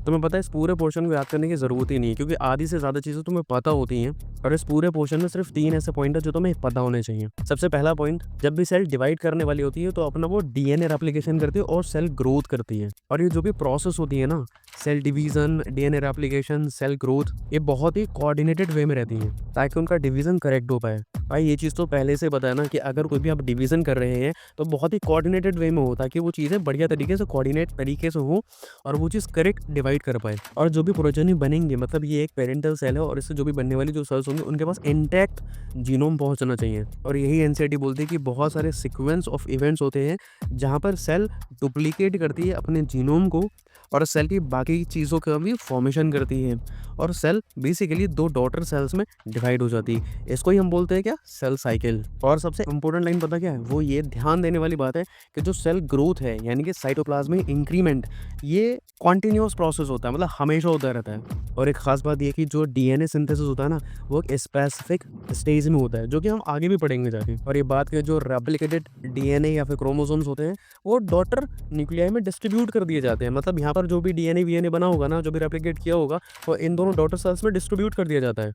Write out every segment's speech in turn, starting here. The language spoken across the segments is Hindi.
तुम्हें पता है इस पूरे पोर्शन को याद करने की ज़रूरत ही नहीं है, क्योंकि आधी से ज़्यादा चीज़ें तुम्हें पता होती हैं। और इस पूरे पोर्शन में सिर्फ 3 ऐसे पॉइंट हैं जो तुम्हें पता होने चाहिए। सबसे पहला पॉइंट, जब भी सेल डिवाइड करने वाली होती है तो अपना वो डीएनए रेप्लिकेशन करती है और सेल ग्रोथ करती है। और ये जो भी प्रोसेस होती है ना, cell division, DNA replication, cell growth, ये बहुत ही कोऑर्डिनेटेड वे में रहती हैं ताकि उनका डिवीज़न करेक्ट हो पाए। भाई ये चीज़ तो पहले से पता है ना कि अगर कोई भी आप डिवीज़न कर रहे हैं तो बहुत ही कोऑर्डिनेटेड वे में हो ताकि वो चीज़ें बढ़िया तरीके से कोऑर्डिनेट तरीके से हो और वो चीज़ करेक्ट डिवाइड कर पाए। और जो भी प्रोजेनी बनेंगे, मतलब ये एक पेरेंटल सेल है और इससे जो भी बनने वाली जो सेल्स होंगे उनके पास इंटैक्ट जीनोम पहुंचना चाहिए। और यही एनसीईआरटी बोलती है कि बहुत सारे सीक्वेंस ऑफ इवेंट्स होते हैं जहां पर सेल डुप्लीकेट करती है अपने जीनोम को और सेल की बाकी चीज़ों का भी फॉर्मेशन करती है और सेल बेसिकली 2 डॉटर सेल्स में डिवाइड हो जाती है। इसको ही हम बोलते हैं क्या, सेल साइकिल। और सबसे इंपॉर्टेंट लाइन पता क्या है, वो ये ध्यान देने वाली बात है कि जो सेल ग्रोथ है यानी कि साइटोप्लाज्मिक इंक्रीमेंट, ये कॉन्टिन्यूअस प्रोसेस होता है, मतलब हमेशा होता रहता है। और एक खास बात ये कि जो डीएनए सिंथेसिस होता है ना, वो एक स्पेसिफिक स्टेज में होता है जो कि हम आगे भी पढ़ेंगे जाके। और ये बात के जो रेप्लिकेटेड डीएनए या फिर क्रोमोसोम्स होते हैं वो डॉटर न्यूक्लियाई में डिस्ट्रीब्यूट कर दिए जाते हैं। मतलब यहाँ पर जो भी डीएनए वीएनए बना होगा ना, जो भी रेप्लिकेट किया होगा, वो इन दोनों डॉटर सेल्स में डिस्ट्रीब्यूट कर दिया जाता है।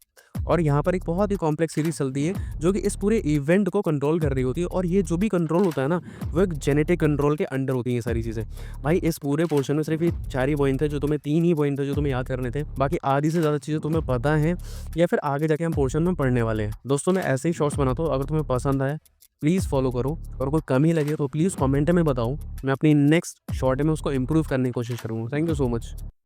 और यहाँ पर एक बहुत ही कॉम्प्लेक्स सीरीज चलती है जो कि इस पूरे इवेंट को कंट्रोल कर रही होती है। और ये जो भी कंट्रोल होता है ना, वो एक जेनेटिक कंट्रोल के अंडर होती है ये सारी चीज़ें। भाई इस पूरे पोर्शन में सिर्फ ये 4 ही पॉइंट थे जो तुम्हें 3 ही पॉइंट थे जो तुम्हें याद करने थे। बाकी आधी से ज़्यादा चीज़ें तुम्हें पता हैं या फिर आगे जाके हम पोर्शन में पढ़ने वाले हैं। दोस्तों मैं ऐसे ही शॉर्ट्स बनाता हूँ, अगर तुम्हें पसंद आए प्लीज़ फॉलो करो और कोई कमी लगे तो प्लीज़ कमेंट में बताओ। मैं अपनी नेक्स्ट शॉर्ट में उसको इम्प्रूव करने की कोशिश करूँगा। Thank you so much.